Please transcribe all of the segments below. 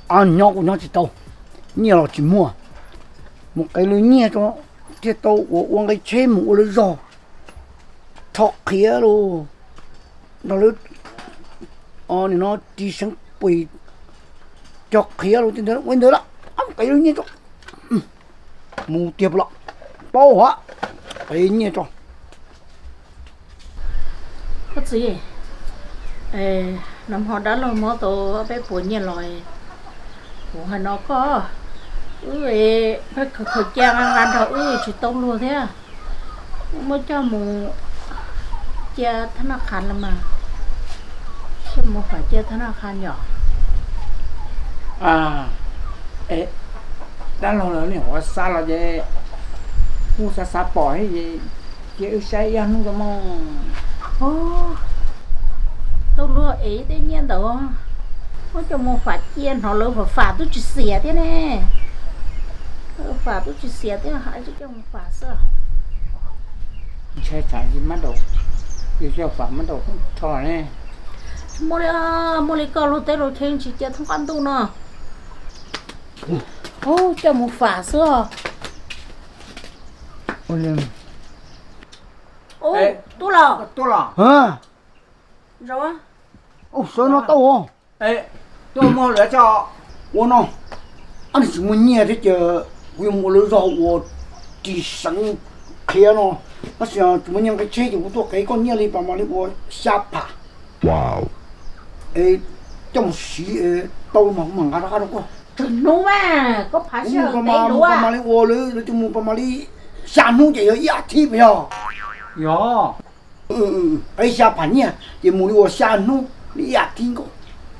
ăn nhau của nhau chỉ tàu nhiều là chỉ mua một cái lưới nhẹ cho cái tàu uống cái chế mũ lưới giò thọ khía luôn nó lưới thì nó đi sang quỳ cho khía luôn trên đó quên đó ăn cái lưới nhẹ cho mù tiệp lọ bao hả cái nhẹ cho có gì năm họ đã lo mỏ tổ bé phụ nhà lòi phụ hà nó có phải khởi trang ăn thôi chỉ tông luôn thế à mới cho một cha thằng nào khăn là mà chứ một phải cha thằng nào khăn nhỏ đã lâu rồi này họ xa là gì mua xa bỏ hay gì chứ say ăn không có mong tôi lúa ấy tự nhiên đâu có cho một phải chiên họ lớn phải phạt tôi chỉ xỉa thế nè phạt tôi chỉ xỉa thế hại chứ cho một phạt sao chơi chạy gì mất đầu giờ cho phạt mất đầu không thò nè mua đi câu luôn tới rồi thêm chỉ chơi thông quan tu nè cho một phạt sao tu lò hả rồi sao nó to tôi mua lại cho nó anh chỉ muốn nhẹ thế chứ vì mua lưới rau chỉ sáng kia nó sẽ chúng mình cái chế thì cũng tôi cái con nhẹ đi bảo mà đi sáp à wow trong xí tàu mà ngã ra đâu có đúng mà có phải sợ đấy đúng à mà đi lưới chúng mình mà đi sàn nu chỉ ở ít thì bây giờ ấy sáp hẳn nhỉ thì mua đi sàn nu đi ít thì có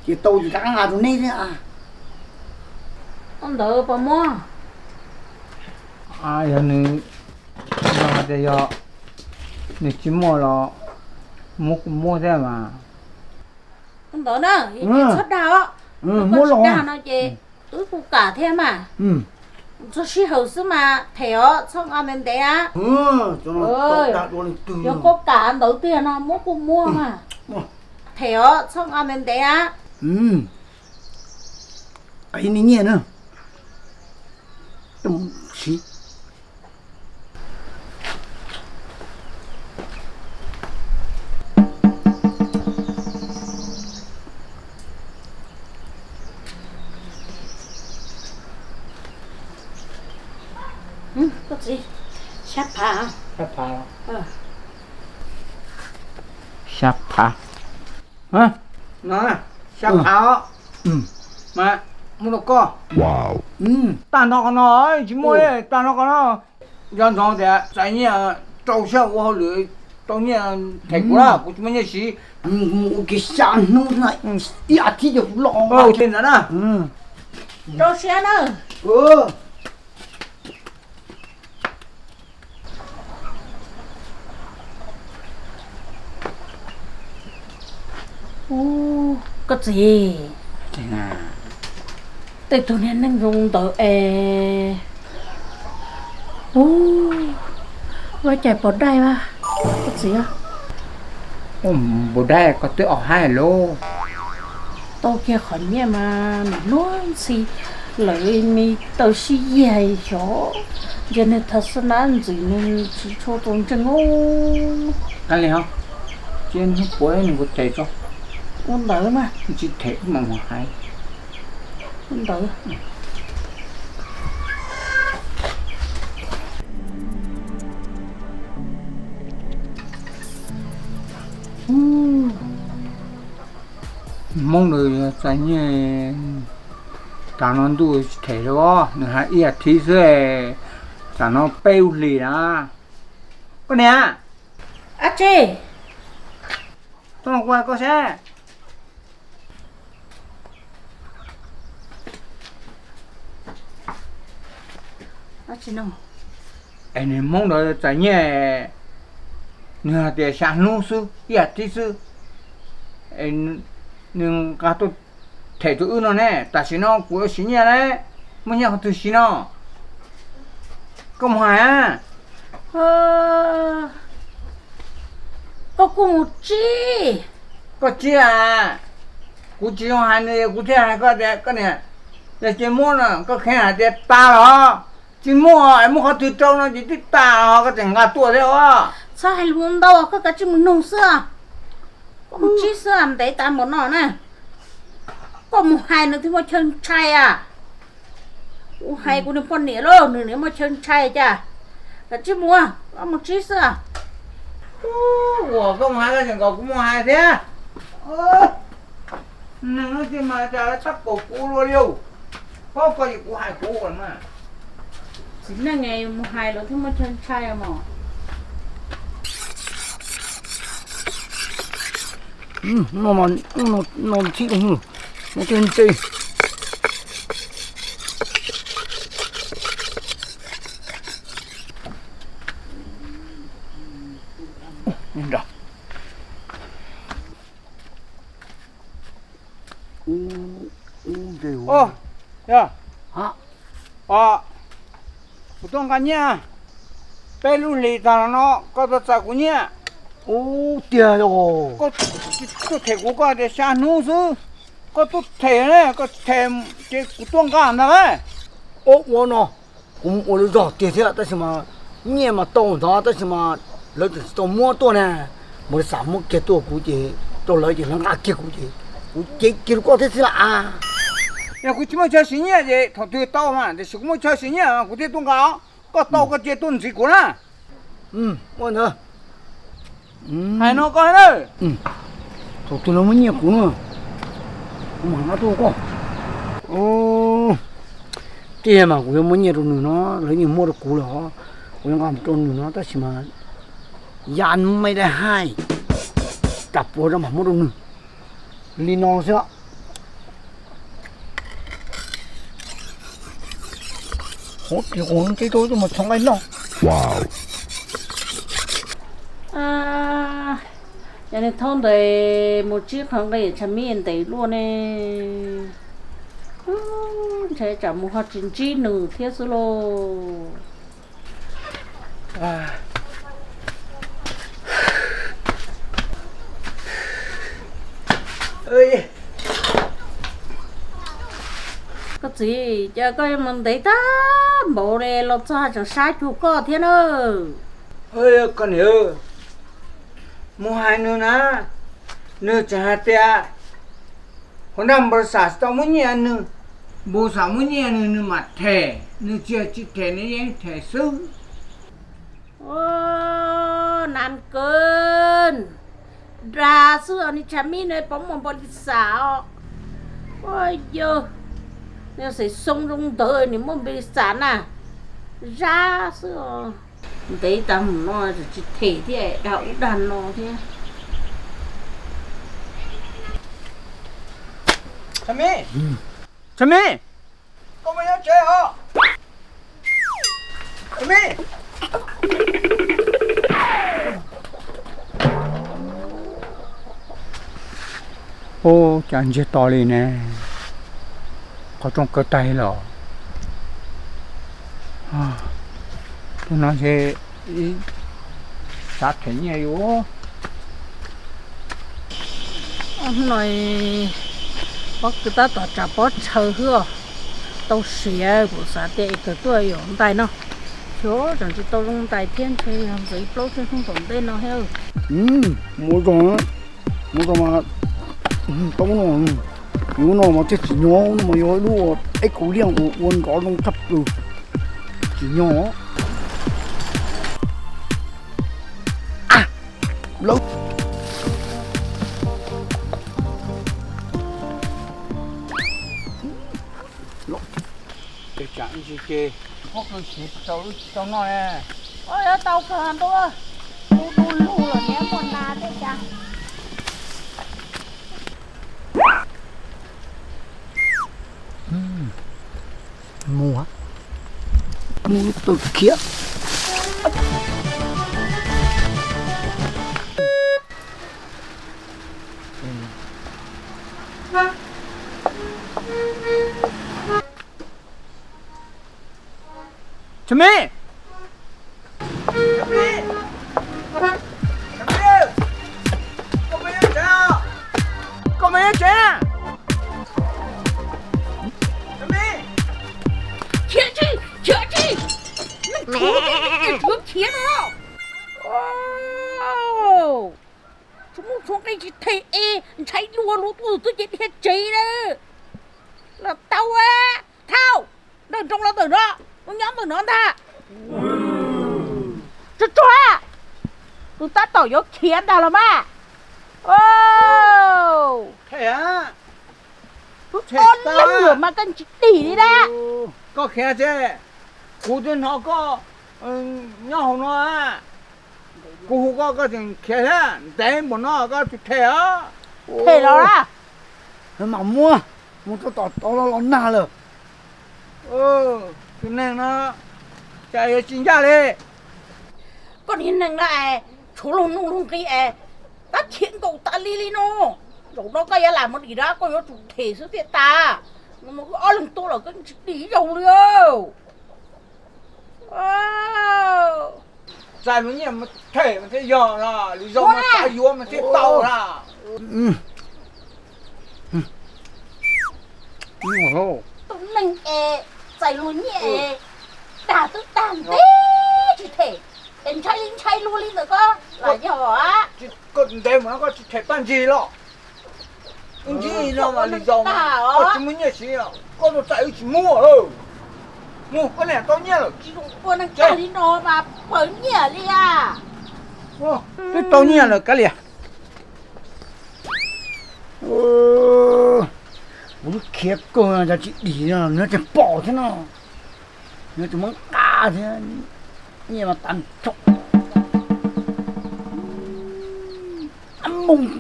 thì tàu thì đang ngã rồi này thế à ông đỡ bà mua giờ này giờ này chỉ mua là mua thế mà ông đỡ nữa xuất đào mua lò nó chị cũng cả thế mà cho xí hậu sư mà thèo xong ăn đến đấy á cho nó đạt luôn từ giờ có cả đầu tiên nó mua cũng mua mà thèo xong ăn đến đấy á ấy ní nhẹ nữa trong xí có gì sắp phá sắp phá hả nó nè sắp phá mà mua được co wow ta nó nói chỉ mua đấy ta nó có nó dân thằng thì tại nhỉ trâu xe của họ lưỡi trâu nhỉ thành của nó của chúng mình gì cái sàn nó này ít thì được lọ trên đó nè trâu xe nữa có gì thế nào tôi tụi nên đang dùng tờ vai chạy bột đây mà có gì á bột đây có tới ở hai lô tôi kia khỏi nhẹ mà luôn xì lợi mi tao xì dài chỗ cho nên thật sự难gì nên chỉ cho tôi chân ô cái này không trên hết cuối này có chạy cho con đỡ mà chỉ thể mà một hai con đỡ mong được tại như ta nói tôi thể đó nữa hai ít thì sẽ ta nó bêu lì đó con nè chị tôi qua có xe chị nào anh em mong được tại như nửa để sáng nô sư ít thì sư anh nhưng cả tôi thể tôi nó nè ta chỉ nó của xí nhà đấy mới nhắc từ xí nó Công Hải à? Có cùng chi? Có chi à? Cú chi trong hai này, cú thế hai cái này. Để chỉ mua nè, có khen là để ta đó. Chỉ mua, em mua họ từ trong nó chỉ ta họ có thể ngã tua đấy à? Sao hay luôn đâu, có cái chữ mình nông xưa. Có một chi xưa làm đấy ta muốn nó nè. Có một hai nữa thì mà chân trai à? Hai của nó con nẻ lô, nữa mà chân trai chả. Là chứ mua, có một chi xưa. Ủa, Công Hải cái thằng cậu cũng mua hai thế. Nó thì mà chả chắc cổ cũ luôn đâu. Không có gì của hai cũ rồi mà. Chính là ngày một hai nữa thì mà chân trai mà. nó chỉ không nó trên chơi nhìn đó Ô, ya. hả Betul kan ya? Pelu li tanah no, kau tu tak punya. tiền rồi Kau thề của kau ada sah nu su. Kau tu thề ne, kau thề cái betul kan dah kan? 我呢我就找地铁但是嘛你嘛懂他但是嘛老子到摸多呢我的啥么给多估计到来就能拿给估计我给过这是啦啊 Ya, kau cuma cakap sini aja, thau tu tahu mah. Jadi kau cakap sini, kau tu kau, kau tahu kau je tu nasi kau na. 我呢 Hai no kau na. 都对了么你估呢我马上都过这嘛我要么你都能呢人家摸着估了哈我要干都能呢但是嘛ยันไม่ได้ให้จับปวดมาหมดเลยลีนองเสียโหที่คนที่ตัวจะมาทำไงเนาะ Nhà này thôn đầy một chiếc hàng đầy chả miên đầy luôn nè. Thế chả một hạt chín chi nử thiết số lô. Ơi. Có gì cho coi mình thấy ta bộ này lột ra chẳng sai chú có thiên ơi. Ơi con nhớ. Mua hai nữa na. Nữa chẳng hạt ya. Hôm nay bữa sáng tao muốn nhẹ nữa. Bố sáng muốn nhẹ nữa mà thề. Nữa chưa chỉ thề này nhé thề sư. Nan cơn. Ra xưa này chả mi này bóng một bọn xảo. Ôi dơ. Nếu sẽ sông rung đời này muốn bị sản à. Ra xưa. Đấy tầm nó chỉ thể thì đậu đàn nó thế. Chami. Chami. Con mới nhớ chơi hả? Chami. Chẳng chết to lên nè. Có trong cơ tay rồi. Nó sẽ sát thế nhiều vô. Ông nói bác cứ ta tỏ trả bó chờ hưa. Tao xìa của xã tệ cái tuổi ở tay nó. Chỗ chẳng chỉ tao trong tay thiên thì làm giấy plot trên không tổng tên nó heo. mua rồi mà tao nó mà chết chỉ nhỏ nó mà yếu luôn ấy cố liang của quân có trong thấp rồi chỉ nhỏ lâu Cái chẳng gì kì. Có cái xịt tao nói nè. Ôi tao cần tôi. Đu lù rồi nhé con na đấy cha. mua từ kia Chami. 小明，我没有钱啊！我没有钱啊！小明，前去，那图给图钱了。哦，怎么说给你退哎？你才路不都今天贼了？那刀啊，套，那中了等着，我娘等着他。这抓，都打到有钱的了吗？哦，太阳，哦，那我们跟弟的。có khe chứ cú tuyên họ có nhau họ nó cú có chuyện khe thế để một nó có thể á Thế đó à? Mà mua to nó nà rồi. Cái này nó chạy chính ra đi. Con hiện năng lại chú lông cái ta chuyện cậu ta li nó rồi nó cái làm một gì đó coi nó chủ thể số tiền ta mà cứ lần tôi là cái tí dầu liêu. Chạy nó nhỉ mà thể mà thế giờ là lý do mà ta vô mà thế tàu là Tôi nâng chạy luôn nhẹ đà tức tàn thế chỉ thể đến chạy luôn đi được con là nhỏ á còn đây mà nó có thể ban gì đó cái gì đâu mà lý do mà có chúng mình nhớ gì à có nó chạy chỉ mua thôi mua cái này tao nhớ rồi con đang chạy đi nó mà phở nhẹ đi à cái tao nhớ là cái gì Ủa khiếp cơ ra chị đi nó chẳng bỏ thế nào nó chỉ muốn cá thế nhưng mà tàn trọc ăn bùng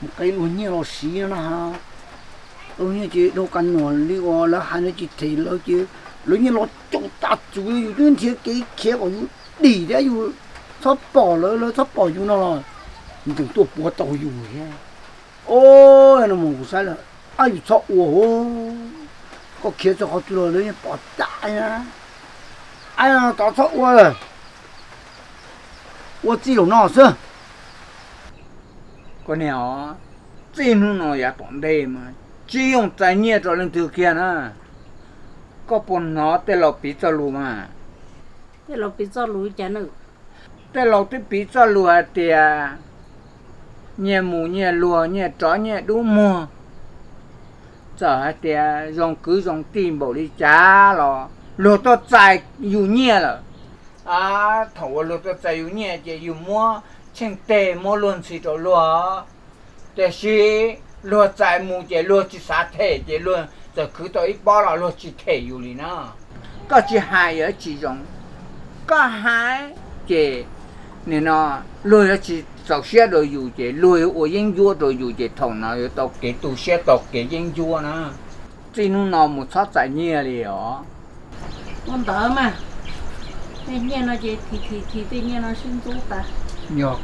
một cái luôn như nó xí nó ha tôi như chị đâu cần nó đi qua là hai đứa chị thấy nó chứ nó như nó trộn tạt chú ý cái thiết cái khiếp của nó đi đấy dù sắp bỏ nó sắp bỏ chú nó rồi mình tưởng tôi bỏ tàu dù thế ôi nó mù sai là ai sợ ủa có kia cho họ chú rồi nó bỏ đại nha ai là tao sợ ủa ủa chỉ có nó sao con nhỏ tin nó ya toàn đây mà chỉ dùng trái nhẹ cho lên từ kia nè có bọn nó tên là bị cho lù mà thế là bị cho lùi chả nữa tên là cái bị cho lù thì nhẹ mù nhẹ lùa nhẹ chó nhẹ đủ mùa giờ thì dùng tìm bảo đi trả lo lùa to chạy dù nhẹ là thầu lùa to chạy dù nhẹ chỉ dù mua trên tề mua luôn xí cho lùa để xí lùa chạy mù chỉ lùa chỉ sát thể chỉ lùa giờ cứ tới ít bao là lùa chỉ thể dù lì nó có chỉ hai ở chỉ dùng có hai chỉ nên nó lùa chỉ sau xe rồi dù chỉ lùi ở yên vua rồi dù chỉ thằng nào ở tàu cái tù xe tàu cái yên vua nữa chỉ nó nào một sát chạy nhẹ liền con đỡ mà tự nhiên nó chỉ thì tự nhiên nó sinh tốt ta nhọc